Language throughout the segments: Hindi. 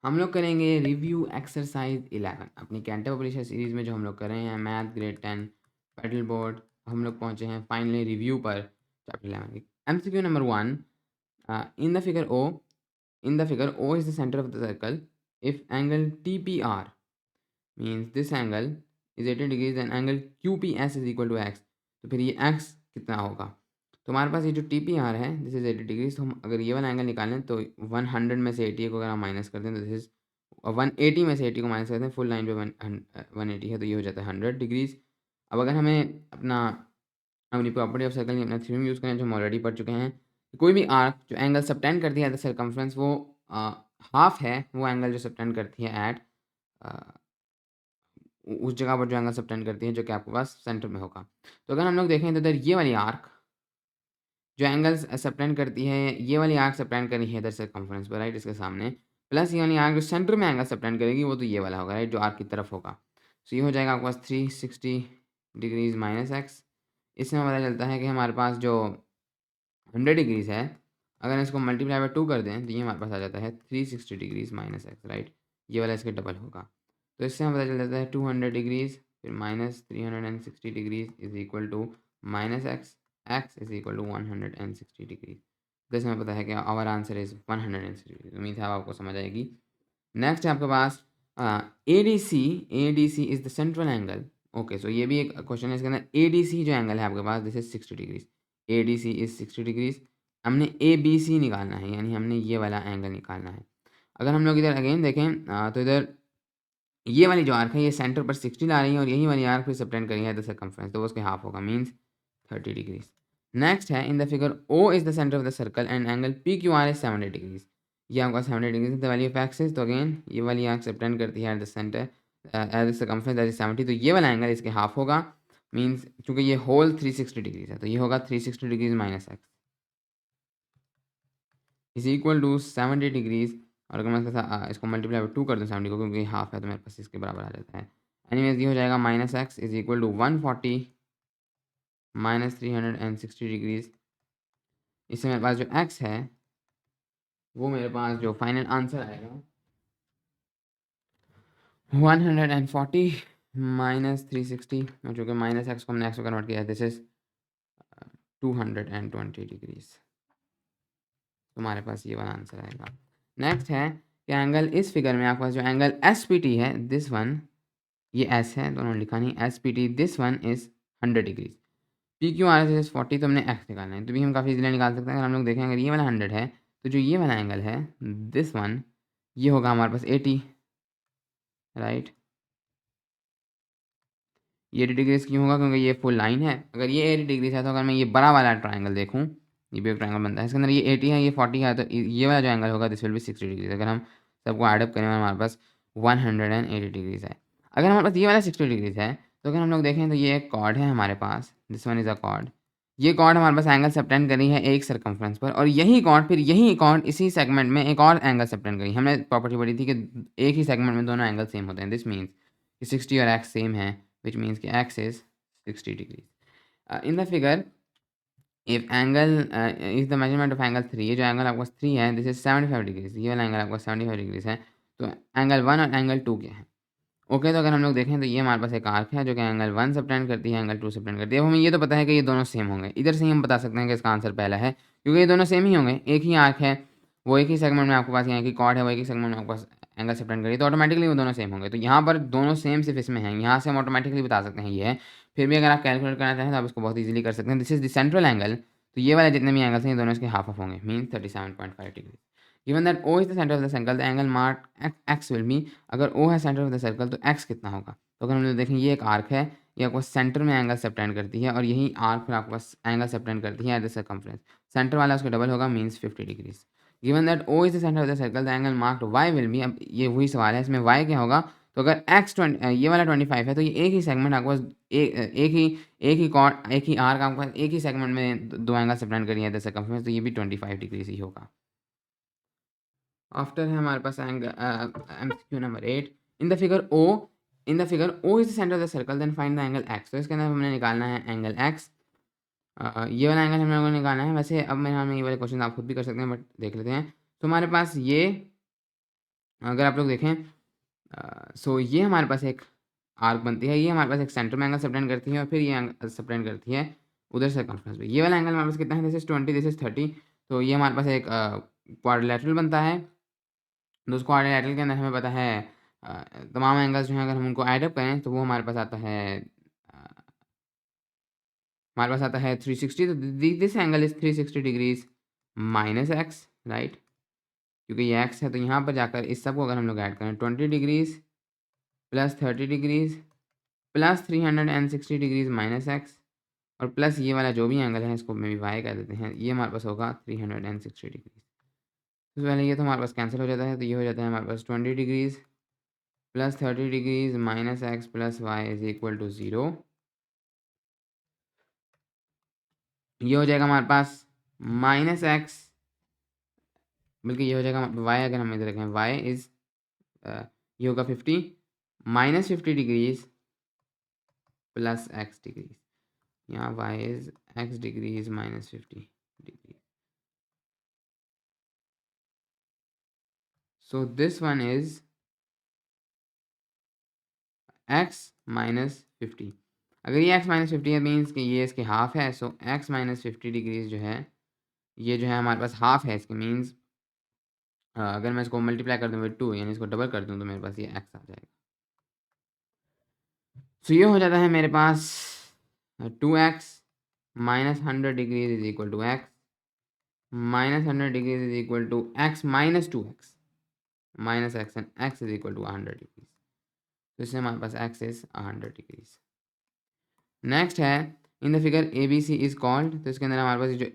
हम लोग करेंगे रिव्यू एक्सरसाइज 11 अपनी कैंटर पब्लिशर सीरीज में जो हम लोग कर रहे हैं मैथ ग्रेड 10 पेडल बोर्ड। हम लोग पहुंचे हैं फाइनली रिव्यू पर चैप्टर 11 की। MCQ number 1, in the figure O is the centre of the circle if angle TPR means this angle is 80 degrees and angle QPS is equal to x. तो फिर ये एक्स कितना होगा? तो हमारे पास ये जो TPR है दिस इज 80 डिग्रीज। तो हम अगर ये वाला एंगल निकालें तो 100 में से 80 को अगर हम माइनस कर दें तो दिस इज 180 में से 80 को माइनस करते हैं, फुल लाइन पे 180 है तो ये हो जाता है 100 डिग्रीज। अब अगर हमें अपनी प्रॉपर्टी ऑफ सर्कल अपना थ्योरम यूज़ करें जो हम ऑलरेडी पढ़ चुके हैं, कोई भी आर्क जो एंगल सबटेंड करती है एट द सर्कमफ्रेंस वो हाफ है वो एंगल जो सबटेंड करती है एट उस जगह पर जो एंगल सबटेंड करती है जो कि आपके पास सेंटर में होगा। तो अगर हम लोग देखें तो इधर ये वाली आर्क जो एंगल्स सबटेंड करती है, ये वाली आर्क सबटेंड कर रही है इधर सर्कमफ्रेंस पर, राइट, इसके सामने, प्लस ये वाली आर्क जो सेंटर में एंगल सबटेंड करेगी वो तो ये वाला होगा, राइट, जो आर्क की तरफ होगा। सो ये हो जाएगा आपके पास 360 डिग्रीज माइनस एक्स। इससे हमें पता चलता है कि हमारे पास जो 100 डिग्रीज है, अगर इसको मल्टीप्लाई बाय 2 कर दें तो ये हमारे पास आ जाता है 360 डिग्रीज माइनस एक्स, राइट, ये वाला इसके डबल होगा। तो इससे हमें पता चल जाता है 200 डिग्रीज फिर minus 360 degrees is equal to minus x, x is equal to 160 degrees. तो इससे हमें पता है कि आवर आंसर इज 160 डिग्रीज। उम्मीद है अब आपको समझ आएगी। नेक्स्ट है आपके पास ADC is the central angle. Okay, so ये भी एक क्वेश्चन है इसके अंदर। ADC जो एंगल है आपके पास this is 60 degrees, ADC is 60 degrees. हमने ABC निकालना है, यानी हमने ये वाला एंगल निकालना है। अगर हम लोग इधर अगेन देखें तो इधर ये वाली जो आर्क है ये सेंटर पर 60 ला रही है और यही वाली आर्क फिर सबटेंड करी है द सर्कमफ्रेंस, तो वो उसके हाफ होगा, मींस 30 डिग्रीज। नेक्स्ट है in the figure O is the centre of the circle and angle PQR is 70 degrees. ये आपका 70 degrees the value of x is. तो अगेन ये वाली आर्क सबटेंड करती है at the centre at the circumference that is 70, तो ये वाला एंगल इसके हाफ होगा, मींस क्योंकि ये होल 360 डिग्रीज है तो ये होगा 360 degrees minus x is equal to 70 degrees. और अगर मैं इसके साथ इसको मल्टीप्लाई बाय 2 कर दूँ 70 को, क्योंकि हाफ है तो मेरे पास इसके बराबर आ जाता है। एनीवेज ये हो जाएगा minus x is equal to 140 minus 360 degrees. इससे मेरे पास जो एक्स है वो मेरे पास जो फाइनल आंसर आएगा 140 माइनस 360, और जो कि माइनस एक्स को हमने एक्स को कन्वर्ट किया है दिस इज 220 डिग्रीज। तुम्हारे पास ये वाला आंसर आएगा। नेक्स्ट है कि एंगल इस फिगर में आपके पास जो एंगल SPT है दिस वन, ये एस है दोनों लिखा नहीं, SPT this one is 100 degrees. PQR is 40, तो हमने एक्स निकालना है तो भी हम काफ़ी इजीली निकाल सकते हैं। अगर हम लोग देखें अगर ये वाला 100 है तो जो ये वाला एंगल है दिस वन ये होगा हमारे पास 80, राइट। ये 80 डिग्रीज क्यों होगा? क्योंकि ये फुल लाइन है। अगर ये 80 डिग्रीज है तो अगर मैं ये बड़ा वाला ट्राइंगल देखूँ, ये भी एक ट्राइंगल बनता है, इसके अंदर ये 80 है ये 40 है, तो ये वाला जो एंगल होगा दिस विल बी 60 डिग्रीज। अगर हम सबको एडअप करें हमारे पास 180 डिग्रीज है। अगर हमारे पास ये वाला 60 डिग्रीज है तो अगर हम लोग देखें तो ये एक कॉर्ड है हमारे पास, this one is a chord. ये कॉर्ड हमारे पास एंगल सबटेंड कर रही है एक सर्कमफ्रेंस पर, और यही कॉर्ड फिर यही कॉर्ड इसी सेगमेंट में एक और एंगल सबटेंड करी। हमने प्रॉपर्टी पढ़ी थी कि एक ही सेगमेंट में दोनों एंगल सेम होते हैं। दिस मीन्स कि 60 और एक्स सेम है, which means कि x is 60 degrees. In the figure, if angle is the measurement of angle 3, ये जो एंगल आपके पास 3 है दिस इज 75 डिग्रीज, ये वाला एंगल आपका 75 डिग्रीज है, तो एंगल 1 और एंगल 2 क्या है? ओके, तो अगर हम लोग देखें तो ये हमारे पास एक आर्क है जो कि एंगल 1 सबटेंड करती है, एंगल 2 सबटेंड करती है। अब हमें ये तो पता है कि ये दोनों सेम होंगे, इधर से ही हम बता सकते हैं कि इसका आंसर पहला है, क्योंकि ये दोनों सेम ही होंगे, एक ही आर्क है, वो एक ही सेगमेंट में आपके पास, यहाँ की कॉर्ड है वो एक ही सेगमेंट में आपके पास एंगल सबटेंड करिए, तो ऑटोमेटिकली वो दोनों सेम होंगे। तो यहाँ पर दोनों सेम सिर्फ इसमें हैं, यहाँ से हम ऑटोमेटिकली बता सकते हैं ये है। फिर भी अगर आप कैलकुलेट करना चाहें तो आप इसको बहुत ईजिली कर सकते हैं। This is the central angle, तो ये वाले जितने भी एंगल्स हैं ये दोनों इसके हाफ ऑफ होंगे, mean 37.5 degree. Given that O is the centre of the circle the angle mark x will be. अगर O है सेंटर ऑफ द सर्कल तो एक्स कितना होगा? तो अगर हम लोग देखें ये एक आर्क है, ये आपको सेंटर में एंगल सबटेंड करती है, और यही आर्क फिर आपको एंगल सबटेंड करती है एट द सर्कमफ्रेंस, सेंटर वाला उसका डबल होगा, means 50 degrees. Given that O is the centre of the circle the angle marked Y will be. अब ये वही सवाल है, इसमें Y क्या होगा? तो अगर ये वाला 25 है तो ये एक ही सेगमेंट आपको पास एक ही आर्क आपके पास एक ही सेगमेंट में दो एंगल सबटेंड करी है द सर्कमफ्रेंस, तो ये भी 25 डिग्रीज ही होगा। आफ्टर है हमारे पास angle MCQ number 8, in the figure O is the centre of the circle then find the angle X. तो इसके अंदर हमने निकालना है एंगल एक्स। ये वाला एंगल हम लोगों ने निकालना है। वैसे अब मेरे हाथ में ये वाले क्वेश्चन आप खुद भी कर सकते हैं, बट देख लेते हैं। तो हमारे पास ये अगर आप लोग देखें सो ये हमारे पास एक आर्क बनती है, ये हमारे पास एक सेंटर में एंगल सबटेंड करती है और फिर ये एंगल सबटेंड करती है उधर सर्कमफ्रेंस पे। ये वाला एंगल हमारे पास कितना है, दिस इज 20, दिस इज 30, तो ये हमारे पास एक क्वाड्रिलेटरल बनता है। तो उस क्वाड्रिलेटरल के अंदर हमें पता है तमाम एंगल्स जो हैं अगर हम उनको ऐड अप करें तो वो हमारे पास आता है हमारे पास आता है 360, तो this angle is 360 degrees minus x, right, क्योंकि ये एक्स है तो यहाँ पर जाकर इस सब को अगर हम लोग ऐड करें 20 degrees plus 30 degrees plus 360 degrees minus x और प्लस ये वाला जो भी एंगल है इसको मे बी वाई कह देते हैं, ये हमारे पास होगा 360 डिग्रीज। तो पहले ये तो हमारे पास कैंसिल हो जाता है, तो ये हो जाता है हमारे पास 20 degrees plus 30 degrees minus x plus y is equal to 0। ये हो जाएगा हमारे पास माइनस एक्स, बल्कि ये हो जाएगा वाई, अगर हम इधर रखें वाई इज ये होगा 50 minus 50 degrees plus X degrees, यहाँ Y is X degrees minus 50 degrees. So this one is X minus 50। अगर ये एक्स माइनस 50 है मीन्स कि ये इसके हाफ है, सो एक्स माइनस 50 डिग्रीज जो है ये जो है हमारे पास हाफ है इसके, मीन्स अगर मैं इसको मल्टीप्लाई कर दूँ विद 2 यानी इसको डबल कर दूँ तो मेरे पास ये एक्स आ जाएगा। सो ये हो जाता है मेरे पास 2x minus 100 degrees is equal to x minus 100 degrees is equal to x minus 2x minus x and x is equal to 100 degrees. तो इससे हमारे पास एक्स इज 100 डिग्रीज। नेक्स्ट है in the figure A B C is called, तो इसके अंदर हमारे पास जो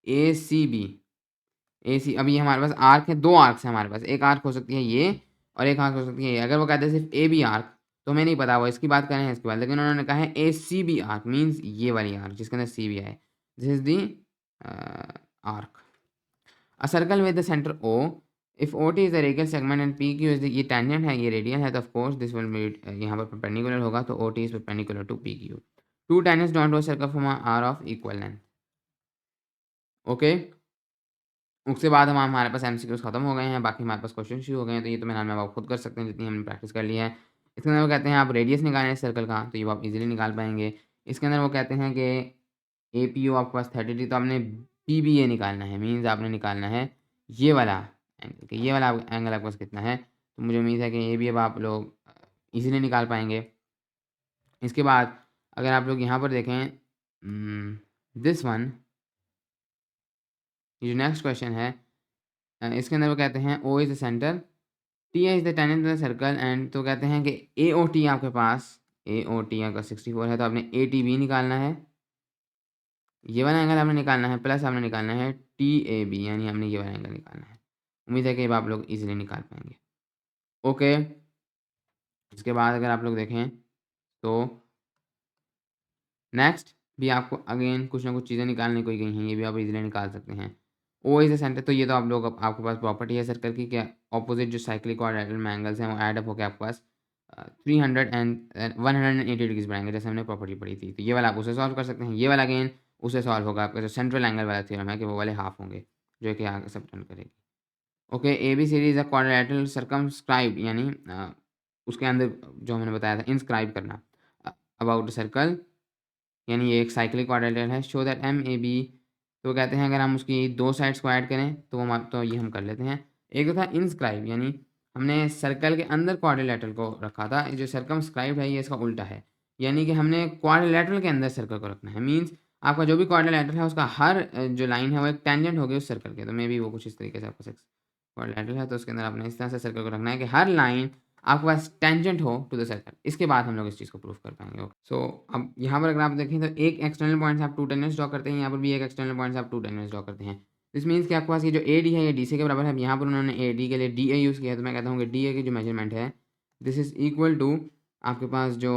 ए सी बी ए सी, अभी हमारे पास आर्क है, दो आर्क्स हैं हमारे पास, एक आर्क हो सकती है ये और एक आर्क हो सकती है ये। अगर वो कहते हैं सिर्फ ए बी आर्क तो हमें नहीं पता वो इसकी बात कर रहे हैं इसके बाद, लेकिन उन्होंने कहा है A C B arc means ये वाली आर्क जिसके अंदर सी बी है, this is the arc. A circle with the centre O, if O T is the radial segment and P Q is ये टेंजेंट है, ये रेडियल है, तो of course this will be यहाँ पर परपेंडिकुलर होगा, तो O T is perpendicular to P Q. Two tangents drawn to a circle from are of equal length. Okay, उसके बाद हमारे पास एमसीक्यूज खत्म हो गए हैं, बाकी हमारे पास क्वेश्चन शुरू हो गए हैं, तो ये तो मेरा नाम आप खुद कर सकते हैं जितनी हमने प्रैक्टिस कर ली है। इसके अंदर वो कहते हैं आप रेडियस निकालें सर्कल का, तो ये आप इजीली निकाल पाएंगे। इसके अंदर वो कहते हैं कि ए पी यू आपके पास 30 तो आपने पी बी ए निकालना है, मीन्स आपने निकालना है ये वाला एंगल, कि ये वाला एंगल आपके पास कितना है, तो मुझे उम्मीद है कि ये भी अब आप लोग ईजिली निकाल पाएंगे। इसके बाद अगर आप लोग यहाँ पर देखें दिस वन, ये जो नेक्स्ट क्वेश्चन है इसके अंदर वो कहते हैं O is the centre, T is the tangent to the circle and, तो कहते हैं कि ए ओ टी आपके पास ए ओ टी आपका 64 है, तो आपने ए टी बी निकालना है, ये वाला एंगल आपने निकालना है, प्लस आपने निकालना है टी ए बी यानी हमने ये वाला एंगल निकालना है। उम्मीद है कि अब आप लोग इजीली निकाल पाएंगे। ओके, इसके बाद अगर आप लोग देखें तो नेक्स्ट भी आपको अगेन कुछ ना कुछ चीज़ें निकालने को ही गई हैं, ये भी आप इजीली निकाल सकते हैं। ओ इज द सेंटर, तो ये तो आप लोग आपके पास प्रॉपर्टी है सर्कल की, क्या ऑपोजिट जो साइक्लिक क्वाड्रेटिक में एंगल्स हैं वो ऐड अप होकर आपके पास 300 एंड 180 डिग्रीज बनाएंगे, जैसे हमने प्रॉपर्टी पढ़ी थी। तो ये वाला आप उसे सॉल्व कर सकते हैं, ये वाला अगेन उसे सॉल्व होगा, आपका जो सेंट्रल एंगल वाला थ्योरम है कि वो वाले हाफ होंगे जो कि आगे सबटेंड करेगी। Okay, A B series a quadrilateral circumscribed, यानी उसके अंदर जो हमने बताया था इंस्क्राइब करना अबाउट सर्कल, यानी ये एक साइक्लिक क्वाड्रिलेटरल है। Show that M A B, तो कहते हैं अगर हम उसकी दो साइड्स को ऐड करें तो वो तो ये हम कर लेते हैं। एक तो था इंस्क्राइब, यानी हमने सर्कल के अंदर क्वाड्रिलेटरल को रखा था, जो सर्कमस्क्राइब है ये इसका उल्टा है, यानी कि हमने क्वाड्रिलेटरल के अंदर सर्कल को रखना है, मीन्स आपका जो भी क्वाड्रिलेटरल है उसका हर जो लाइन है वो एक टेंजेंट होगी उस सर्कल के, तो मे बी वो कुछ इस तरीके से आपका क्वाड्रिलेटरल है, तो उसके अंदर आपने इस तरह से सर्कल को रखना है कि हर लाइन आपके पास टेंजेंट हो टू द सर्कल। इसके बाद हम लोग इस चीज़ को प्रूव कर पाएंगे। सो अब यहाँ पर अगर आप देखें तो एक एक्सटर्नल पॉइंट से आप टू टेंजेंट्स ड्रॉ करते हैं, यहाँ पर भी एक एक्सटर्नल पॉइंट से आप टू टेंजेंट्स ड्रॉ करते हैं। दिस मीन्स कि आपके पास ये जो ए डी है ये डी सी के बराबर है। यहाँ पर उन्होंने ए डी के लिए डी ए यूज़ किया है, तो मैं कहता हूँ कि डी ए की जो मेजरमेंट है दिस इज इक्वल टू आपके पास जो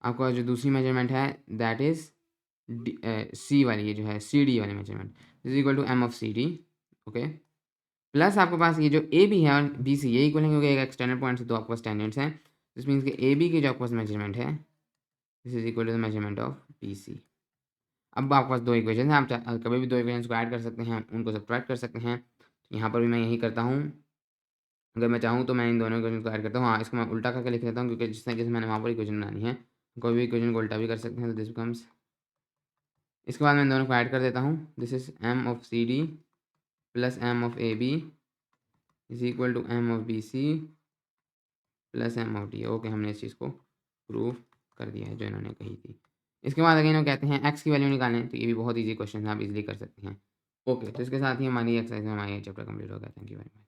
आपका जो दूसरी मेजरमेंट है दैट इज़ सी वाली, ये जो है सी डी वाली measurement is equal to M of C D. Okay, plus आपके पास ये जो ए बी है और बी सी ये इक्वल है, क्योंकि एक एक्सटर्नल पॉइंट से दो आपके पास टेंजेंट्स हैं। दिस मीन्स कि ए बी की जो आपके पास मेजरमेंट है this is equal to the measurement of B C. अब आपके पास दो इक्वेशन हैं, आप कभी भी दो इक्वेशन को ऐड कर सकते हैं, उनको सब्ट्रैक्ट कर सकते हैं। यहाँ पर भी मैं यही करता हूँ। अगर मैं चाहूँ तो मैं इन दोनों इक्वेशन को ऐड करता हूँ। हाँ, इसको मैं उल्टा करके लिख देता हूँ क्योंकि जिस तरीके से मैंने वहाँ पर इक्वेशन बनानी है, कोई भी इक्वेशन को उल्टा भी कर सकते हैं। तो दिस बिकम्स, इसके बाद मैं इन दोनों को ऐड कर देता हूँ। This is M of C D plus M of A B is equal to M of B C plus M of D. Okay, हमने इस चीज़ को प्रूव कर दिया है जो इन्होंने कही थी। इसके बाद अगर इन्होंने कहते हैं एक्स की वैल्यू निकालें, तो ये भी बहुत ईजी क्वेश्चन है, आप इजीली कर सकते हैं। ओके, तो इसके साथ ही हमारी एक्सरसाइज में हमारा ये चैप्टर कंप्लीट हो गया। Thank you very much.